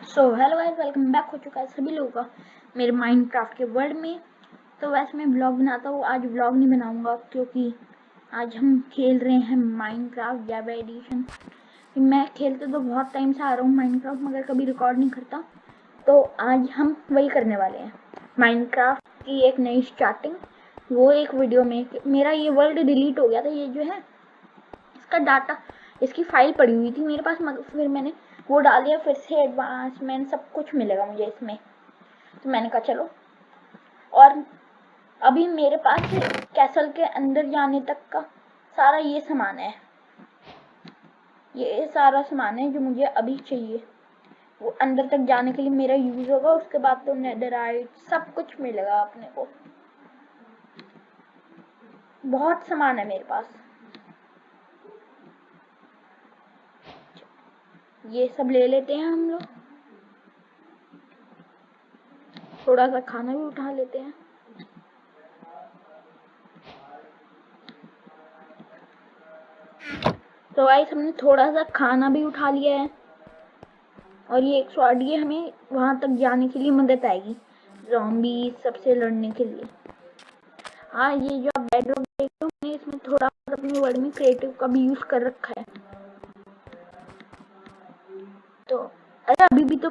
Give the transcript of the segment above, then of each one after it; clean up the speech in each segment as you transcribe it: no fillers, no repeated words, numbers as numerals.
So hello guys, welcome back हो चुका है सभी लोगों का मेरे माइनक्राफ्ट के वर्ल्ड में। तो वैसे मैं ब्लॉग बनाता हूँ, आज ब्लॉग नहीं बनाऊंगा क्योंकि आज हम खेल रहे हैं माइनक्राफ्ट जावा एडिशन। मैं खेलते तो बहुत टाइम से आ रहा हूँ माइनक्राफ्ट, मगर कभी रिकॉर्ड नहीं करता। तो आज हम वही करने वाले हैं, माइनक्राफ्ट की एक नई स्टार्टिंग। वो एक वीडियो में मेरा ये वर्ल्ड डिलीट हो गया था, ये जो है इसका डाटा, इसकी फाइल पड़ी हुई थी मेरे पास, मगर फिर मैंने वो डाल दिया। फिर से एडवांसमेंट सब कुछ मिलेगा मुझे इसमें, तो मैंने कहा चलो। और अभी मेरे पास कैसल के अंदर जाने तक का सारा ये सामान है, ये सारा सामान है जो मुझे अभी चाहिए। वो अंदर तक जाने के लिए मेरा यूज होगा, उसके बाद तो नेदरराइट सब कुछ मिलेगा अपने को। बहुत सामान है मेरे पास, ये सब ले लेते हैं हम लोग। थोड़ा सा खाना भी उठा लेते हैं। तो गाइस, हमने थोड़ा सा खाना भी उठा लिया है, और ये 108 ये हमें वहां तक जाने के लिए मदद आएगी, ज़ॉम्बी सबसे लड़ने के लिए। हाँ, ये जो आप बेडरूम देख रहे हो, मैंने इसमें थोड़ा अपने वर्ड में क्रिएटिव का भी यूज कर रखा है। तो अरे अभी भी तो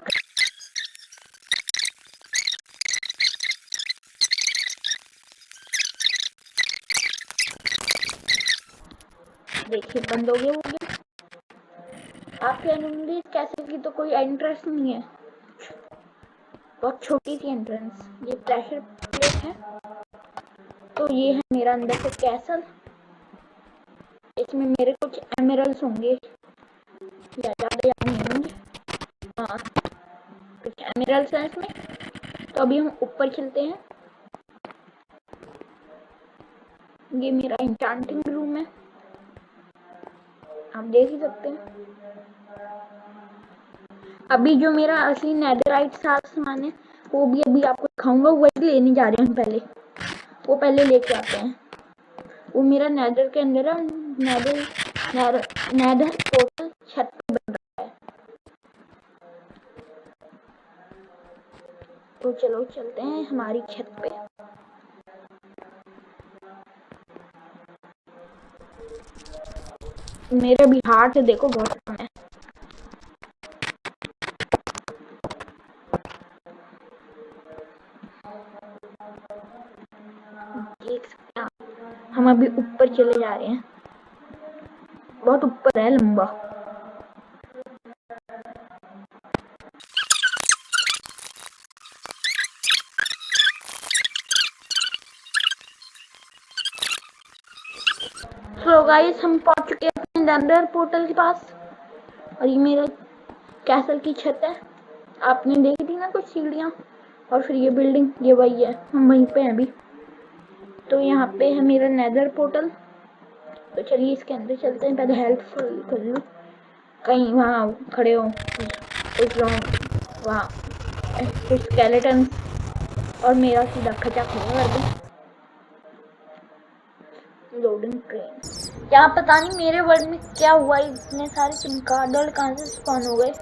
देखिए बंद हो गया। आपके एनिमल कैसे की तो कोई एंट्रेंस नहीं है, बहुत छोटी सी एंट्रेंस। ये प्रेशर प्लेट है। तो ये है मेरा अंदर से कैसल, इसमें मेरे कुछ एमरल्स होंगे या ज़्यादा याद नहीं होंगे। हाँ, कुछ एमरल्स हैं इसमें। तो अभी हम ऊपर चलते हैं। ये मेरा एन्चांटिंग रूम है, आप देख ही सकते हैं। अभी जो मेरा असली नेदरराइट सामान है वो भी अभी आपको दिखाऊंगा, वही लेने जा रहे हैं पहले। वो पहले लेके आते हैं। वो मेरा नेदर के अंदर है, नेदर पोर्टल छत पे बन रहा है। तो चलो चलते हैं हमारी छत पे। मेरे भी हार्ट देखो बहुत कम है। देख सकते हैं आप, हम अभी ऊपर चले जा रहे हैं, बहुत ऊपर है, लंबा। सो गाइस, हम पहुंच चुके हैं अपने नेदर पोर्टल के पास, और ये मेरा कैसल की छत है। आपने देखी थी ना कुछ सीढ़ियाँ, और फिर ये बिल्डिंग, ये वही है, हम वहीं पे हैं अभी। तो यहाँ पे है मेरा नेदर पोर्टल। तो चलिए इसके अंदर चलते हैं। पहले हेल्प कर लूँ, कहीं वहाँ खड़े हो कुछ लोग, वहाँ कुछ स्केलेटन, और मेरा सीधा खचा खड़ा कर दूँ। Loading train. यहाँ पता नहीं मेरे वर्ल्ड में क्या हुआ, इतने सारे चमगादड़ कहाँ से स्पॉन हो गए।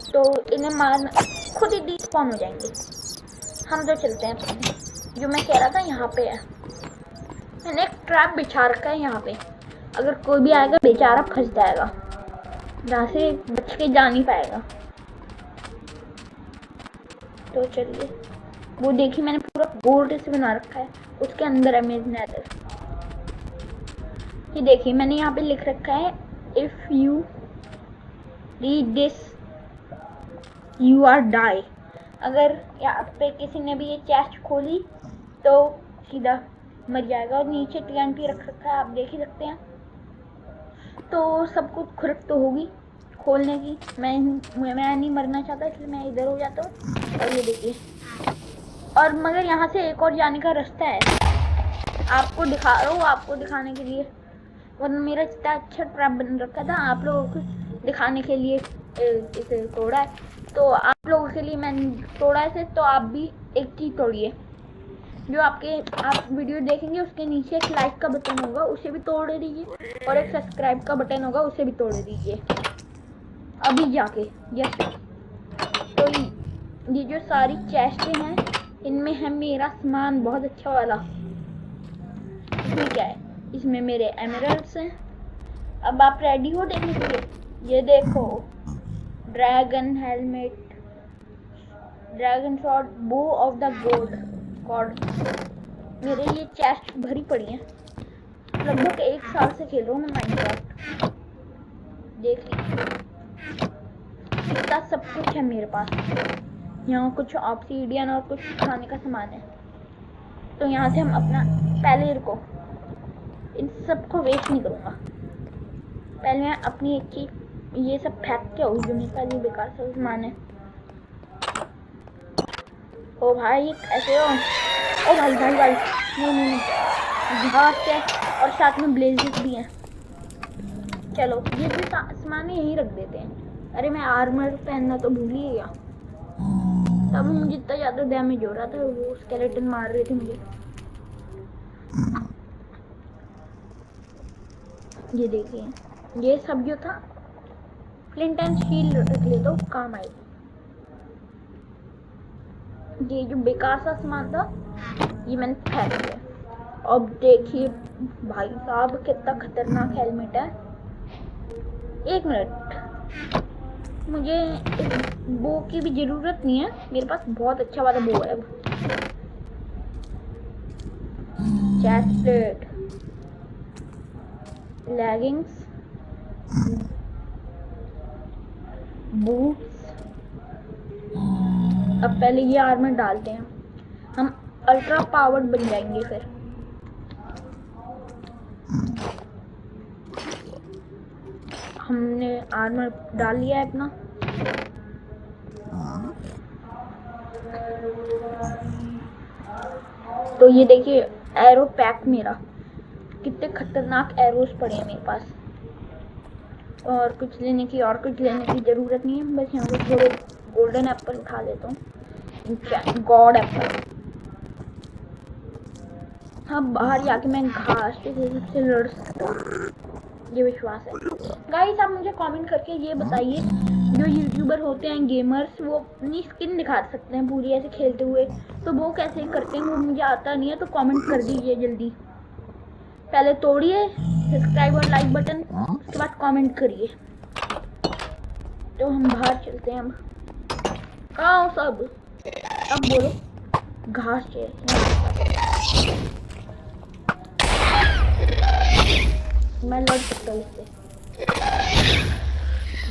तो इन्हें मारना, खुद ही डिस्पॉन हो जाएंगे। हम तो चलते हैं अपने, जो मैं कह रहा था यहाँ पे है। मैंने एक ट्रैप बिछा रखा है यहाँ पे, अगर कोई भी आएगा बेचारा फंस जाएगा, जहाँ से बच के जा नहीं पाएगा। तो चलिए, वो देखिए मैंने पूरा बोर्ड से बना रखा है, उसके अंदर है मेरे नेदर। ये देखिए मैंने यहाँ पे लिख रखा है, if you read this you are die. अगर यहाँ पे किसी ने भी ये चेस्ट खोली तो सीधा मर जाएगा। और नीचे TNT रख रखा है, आप देख ही सकते हैं। तो सब कुछ खुरक तो होगी खोलने की, मैं नहीं मरना चाहता, इसलिए मैं इधर हो जाता हूँ। और ये देखिए, और मगर यहाँ से एक और जाने का रास्ता है, आपको दिखा रहा हूँ, आपको दिखाने के लिए। वरना मेरा इतना अच्छा ट्रैप बन रखा था, आप लोगों को दिखाने के लिए इसे तोड़ा है। तो आप लोगों के लिए मैंने तोड़ा है, तो आप भी एक चीज़ तोड़िए। जो आप वीडियो देखेंगे उसके नीचे एक लाइक का बटन होगा, उसे भी तोड़ दीजिए, और एक सब्सक्राइब का बटन होगा, उसे भी तोड़ दीजिए अभी जाके। यस, ये जो सारी चेस्टें हैं इनमें है मेरा सामान बहुत अच्छा वाला। इसमें क्या है, इसमें मेरे एमरल्ड्स हैं। अब आप रेडी हो देखने के लिए? ये देखो, ड्रैगन हेलमेट, ड्रैगन स्वॉर्ड, बो ऑफ द गॉड। मेरे ये चेस्ट भरी पड़ी है। लगभग 1 साल से खेल रहा हूँ मैं माइनक्राफ्ट। देख लीजिए, इतना सब कुछ है मेरे पास। यहाँ कुछ ऑब्सीडियन और कुछ खाने का सामान है। तो यहाँ से हम अपना, पहले रुको, इन सबको वेस्ट नहीं करूँगा। पहले मैं अपनी एक चीज ये सब फेंक के आऊँ जो मेरे पास ये बेकार सा सामान है। ओ भाई ऐसे हो? ओ भाई भाई भाई, नहीं, घास है और साथ में ब्लेजेस भी हैं। चलो ये भी सामान यहीं रख देते हैं। अरे मैं आर्मर पहनना तो भूल ही गया। तब मुझे इतना ज्यादा डैमेज हो रहा था, वो स्केलेटन मार रहे थे मुझे। ये देखिए, ये सब जो था फ्लिंट एंड स्टील रख ले तो काम आएगी। ये जो बेकार सा सामान था ये मैंने फेंक दिया। अब देखिए भाई साहब कितना खतरनाक हेलमेट है। 1 मिनट, मुझे इस बो की भी जरूरत नहीं है, मेरे पास बहुत अच्छा वाला बो है। अब चेस्ट प्लेट, लेगिंग्स, बूट्स। अब पहले ये आर्मर डालते हैं, हम अल्ट्रा पावर्ड बन जाएंगे फिर। हमने आर्मर डाल लिया है अपना। तो ये देखिए एरो पैक मेरा, कितने खतरनाक एरोस पड़े हैं मेरे पास। और कुछ लेने की जरूरत नहीं है। बस यहाँ से थोड़े गोल्डन एप्पल उठा लेता हूँ, गॉड एप्पल। अब बाहर जाके मैं घास से लड़ सकता हूँ, ये विश्वास है। गाइस आप मुझे कमेंट करके ये बताइए, जो यूट्यूबर होते हैं गेमर्स, वो अपनी स्किन दिखा सकते हैं पूरी ऐसे खेलते हुए, तो वो कैसे करते हैं वो मुझे आता नहीं है। तो कमेंट कर दीजिए जल्दी। पहले तोड़िए सब्सक्राइब और लाइक बटन, उसके बाद कमेंट करिए। तो हम बाहर चलते हैं। अब कहाँ हो सब? अब बोलो, घास चाहिए। मैं लड़ सकता हूँ इससे।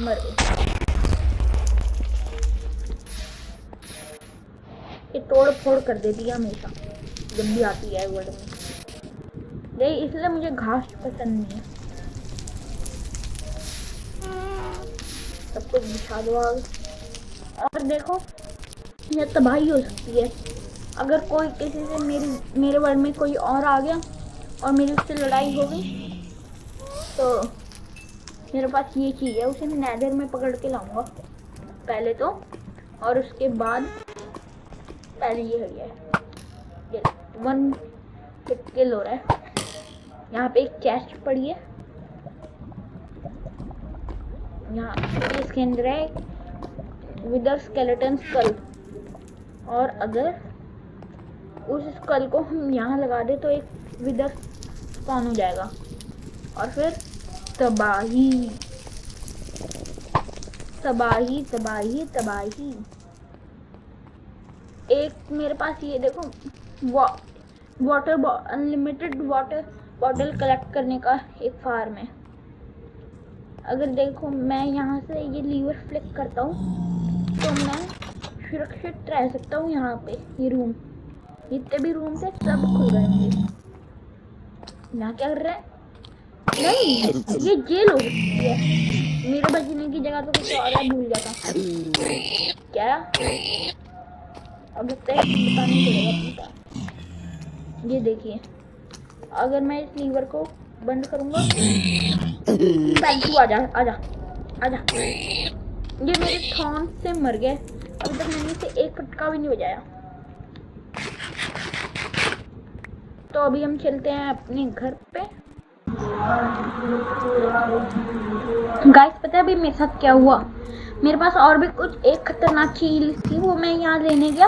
मर गई। ये तोड़ फोड़ कर देती है हमेशा जब भी आती है वर्ल्ड में। इसलिए मुझे घास पसंद नहीं है। सब कुछ बिछा दो आग। और देखो ये तबाही हो सकती है अगर कोई किसी से मेरे वर्ल्ड में कोई और आ गया और मेरी उससे लड़ाई हो गई, तो मेरे पास ये चीज़ है, उसे मैं नेदर में पकड़ के लाऊंगा पहले तो, और उसके बाद पहले ये हो गया 1 हिट किल हो रहा है। यहाँ पे एक चेस्ट पड़ी है, यहाँ इसके अंदर है विदर स्केलेटन स्कल, और अगर उस स्कल को हम यहाँ लगा दे तो एक विदर स्पॉन हो जाएगा और फिर तबाही तबाही तबाही तबाही। एक मेरे पास ये देखो water unlimited water bottle collect करने का एक फार्म है। अगर देखो मैं यहाँ से ये लीवर फ्लिक करता हूँ तो मैं सुरक्षित रह सकता हूँ। यहाँ पे ये रूम, जितने भी रूम थे सब खुल जाएंगे। यहाँ क्या कर रहा है? नहीं, ये जेल हो सकती है। मेरे बचने की जगह तो कुछ और है, भूल गया था क्या। अब लगता है बताना पड़ेगा अपने। ये देखिए अगर मैं इस लीवर को बंद करूंगा, तू आजा आजा आजा। ये मेरे थॉर्न से मर गए, अभी तक मैंने इसे एक फटका भी नहीं बजाया। तो अभी हम चलते हैं अपने घर पे। गाइस पता है अभी मेरे साथ क्या हुआ? मेरे पास और भी कुछ एक खतरनाक चीज थी, वो मैं यहाँ लेने गया,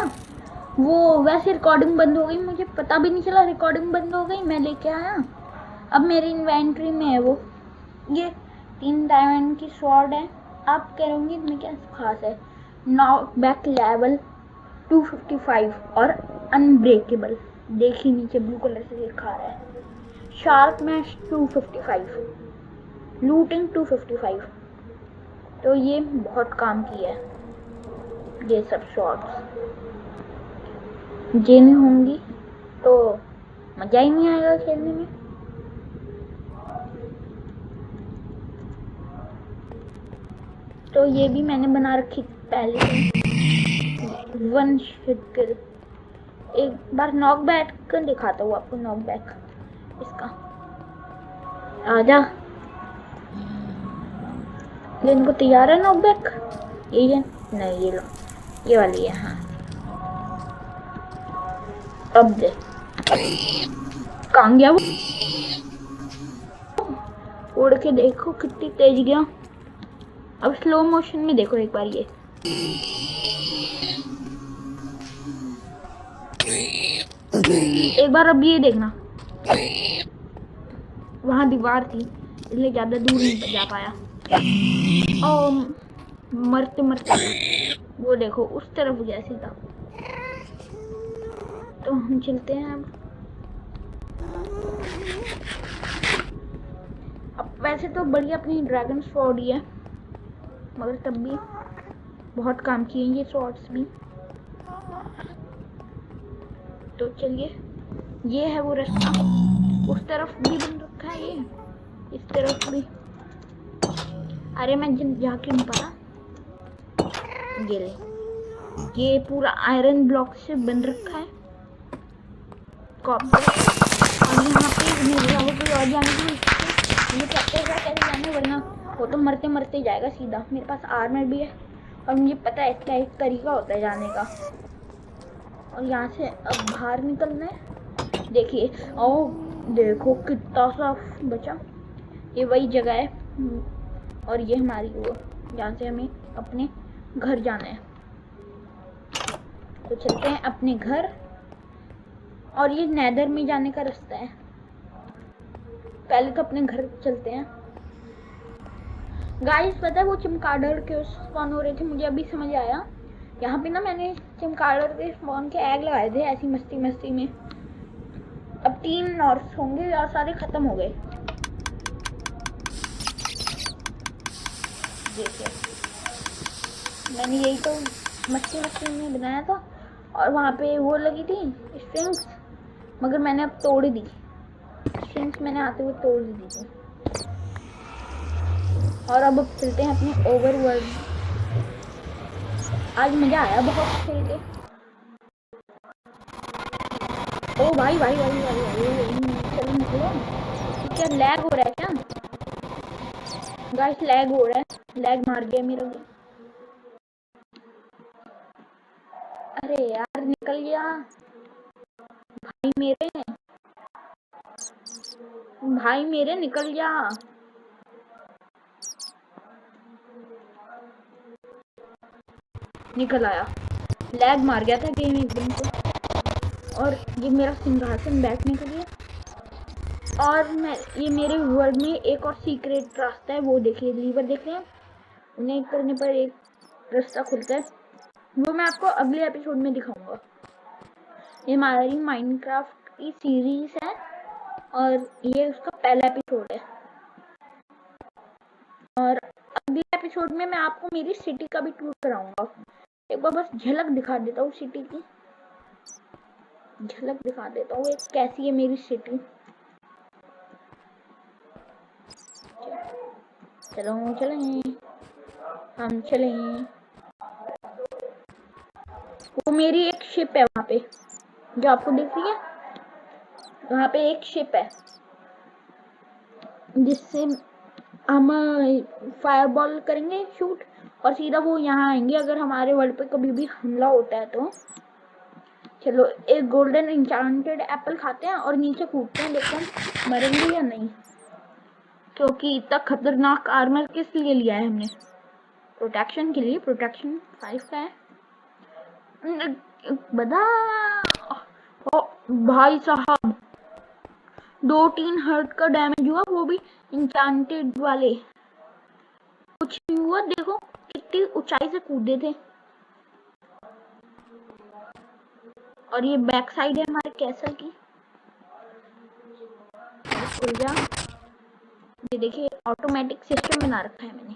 वो वैसे रिकॉर्डिंग बंद हो गई, मुझे पता भी नहीं चला रिकॉर्डिंग बंद हो गई, मैं लेके आया, अब मेरी इन्वेंट्री में है वो। ये 3 डायमंड की स्वॉर्ड है। आप कह रहे इसमें क्या खास है? नॉक बैक लेवल 255 और अनब्रेकेबल। देखिए नीचे ब्लू कलर से लिखा रहा है। Sharp mash 255, looting 255। तो ये बहुत काम की है ये सब शॉर्ट्स। जिन होंगी तो मजा ही नहीं आएगा खेलने में। तो ये भी मैंने बना रखी पहले से। One heat kill. एक बार नॉक बैक कर दिखाता हूँ आपको, नॉक बैक इसका। आजा, लेने को तैयार है नॉक बैक? ये है? नहीं, ये लो, ये वाली है। हाँ, अब दे। कहाँ गया वो? उड़ के देखो कितनी तेज गया। अब स्लो मोशन में देखो एक बार ये। एक बार अब ये देखना, वहां दीवार थी इसलिए ज्यादा दूर नहीं जा पाया। ओ, मरते मरते वो देखो उस तरफ गया सीधा। तो हम चलते हैं अब वैसे तो बढ़िया अपनी ड्रैगन स्वॉर्ड ही है, मगर तब भी बहुत काम किए ये स्वॉर्ड्स भी। तो चलिए, ये है वो रास्ता, उस तरफ भी बन रखा है, ये इस तरफ भी। अरे मैं जाके नहीं पाया। ये ले, ये पूरा आयरन ब्लॉक से बन रखा है कॉपर। और यहाँ पे मेरे और जाने की मुझे कैसे जाने, वरना वो तो मरते मरते जाएगा सीधा। मेरे पास आर्मर भी है और मुझे पता है इसका एक तरीका होता है जाने का। और यहाँ से अब बाहर निकलना है। देखिए, ओ देखो कितना सा बचा। ये वही जगह है और ये हमारी वो जहाँ से हमें अपने घर जाना है। तो चलते हैं अपने घर, और ये नेदर में जाने का रास्ता है। पहले तो अपने घर चलते हैं। गाइस पता है वो चमगादड़ के स्पॉन हो रहे थे, मुझे अभी समझ आया। यहाँ पे ना मैंने चमगादड़ के स्पॉन के एग लगाए थे ऐसी मस्ती मस्ती में। अब 3 नॉर्थ होंगे और सारे खत्म हो गए। देखिए, मैंने यही तो मस्ती मस्ती में बनाया था। और वहाँ पे वो लगी थी स्ट्रिंग्स, मगर मैंने अब तोड़ दी स्ट्रिंग्स, मैंने आते हुए तोड़ दी थी। और अब चलते हैं अपने ओवरवर्ल्ड। आज मजा आया बहुत खेल के। ओ भाई भाई भाई भाई, चलो निकलो। क्या लैग हो रहा है क्या? गाइस लैग हो रहा है, लैग मार गया मेरा। अरे यार निकल गया भाई मेरे, भाई मेरे निकल गया। निकल आया, लैग मार गया था गेम एकदम से। और ये मेरा सिंहासन बैठने के लिए। और मैं ये मेरे वर्ल्ड में एक और सीक्रेट रास्ता है, वो देखिए, लीवर देख रहे हैं, उन्हें करने पर एक रास्ता खुलता है, वो मैं आपको अगले एपिसोड में दिखाऊंगा। ये हमारी माइनक्राफ्ट की सीरीज है और ये उसका पहला एपिसोड है। और अगले एपिसोड में मैं आपको मेरी सिटी का भी टूर कराऊंगा। एक बार बस झलक दिखा देता हूँ सिटी की, झलक दिखा देता हूँ एक कैसी है मेरी सिटी। चलो चलें, हम चलें। वो मेरी एक शिप है वहाँ पे जो आपको दिख रही है, वहाँ पे एक शिप है जिससे हम फायरबॉल करेंगे शूट और सीधा वो यहाँ आएंगे अगर हमारे वर्ल्ड पे कभी भी हमला होता है तो। चलो एक गोल्डन इंचांटेड एप्पल खाते हैं और नीचे कूदते हैं, देखते हैं मरेंगे या नहीं। क्योंकि इतना खतरनाक आर्मर किस लिए लिया है हमने? प्रोटेक्शन के लिए प्रोटेक्शन 5 का है। बता ओ भाई साहब 2-3 हर्ट का डैमेज हुआ, वो भी इंचांटेड वाले। कुछ नहीं हुआ, देखो कितनी ऊंचाई से कूदे थे। और ये बैक साइड है हमारे कैसल की। खुल जा। ये देखिए ऑटोमेटिक सिस्टम बना रखा है मैंने।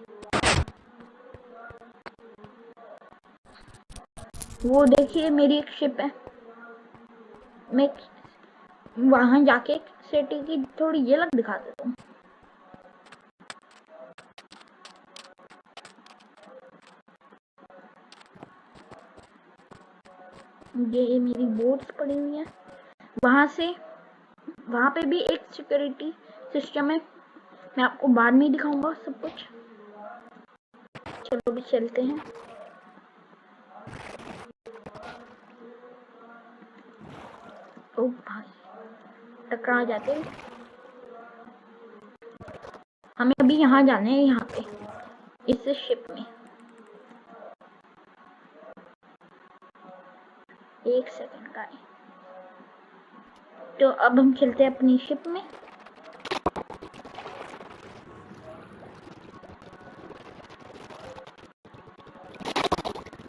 वो देखिए मेरी एक शिप है, मैं वहां जाके सिटी की थोड़ी झलक दिखा देता हूँ। ये मेरी बोट्स पड़ी हुई है, वहां पे भी एक सिक्योरिटी सिस्टम है, मैं आपको बाद में ही दिखाऊंगा सब कुछ। चलो भी चलते हैं। ओ भाई टकरा जाते हैं। हमें अभी यहाँ जाना है, यहाँ पे इस शिप में। एक सेकंड का है। तो अब हम चलते हैं अपनी शिप में।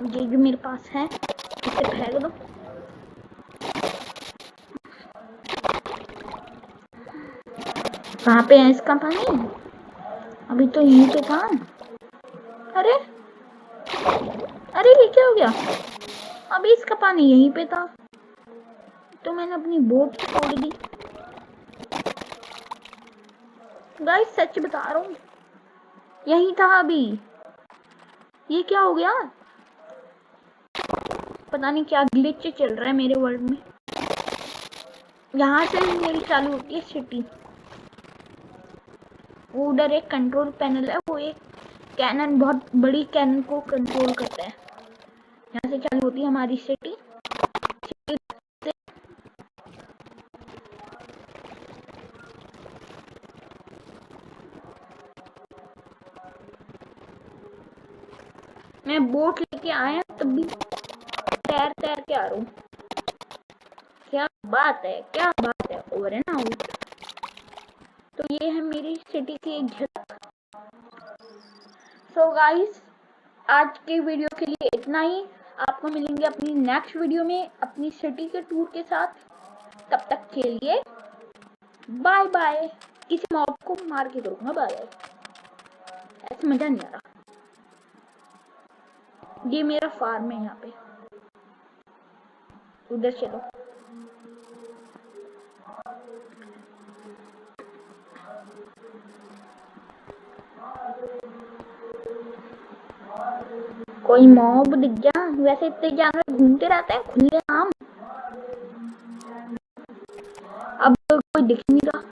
ये जो मेरे पास है इसे फेंक दो। कहाँ पे है इसका पानी? अभी तो यहीं पे था। अरे अरे ये क्या हो गया? अभी इसका पानी यहीं पे था, तो मैंने अपनी बोट छोड़ दी। गाइस सच बता रहा हूँ, यही था अभी। ये क्या हो गया? पता नहीं क्या ग्लिच चल रहा है मेरे वर्ल्ड में। यहाँ से मेरी चालू होती है सिटी। वो उधर एक कंट्रोल पैनल है, वो एक कैनन, बहुत बड़ी कैनन को कंट्रोल करता है। यहाँ से चालू होती है हमारी सिटी। मैं बोट लेके आया तब भी तैर तैर के आ रहा हूँ। क्या बात है, क्या बात है। ओवर है ना आउट। तो ये है मेरी सिटी की एक झलक। सो गाइस आज के वीडियो के लिए इतना ही। आपको मिलेंगे अपनी नेक्स्ट वीडियो में अपनी सिटी के टूर के साथ। तब तक के लिए बाय बाय। किसी मॉब को मार के करूंगा बाय बाय, ऐसे मजा नहीं आ रहा। ये मेरा फार्म है यहाँ पे, उधर चलो। कोई मॉब दिख जा, वैसे इतने जानवर घूमते रहते हैं खुले आम। अब तो कोई दिख नहीं रहा।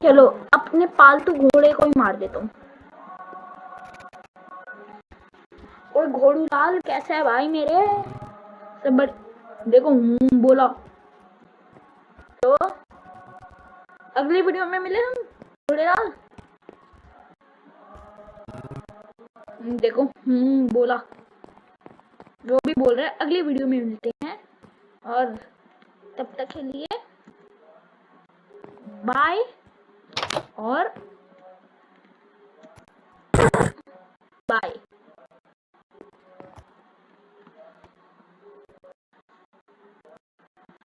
चलो अपने पालतू घोड़े को ही मार देता हूँ। और घोड़ू लाल कैसा है भाई मेरे? सब देखो बोला। तो अगली वीडियो में मिले हम घोड़े लाल। देखो बोला, वो भी बोल रहे हैं अगली वीडियो में मिलते हैं। और तब तक के लिए बाय और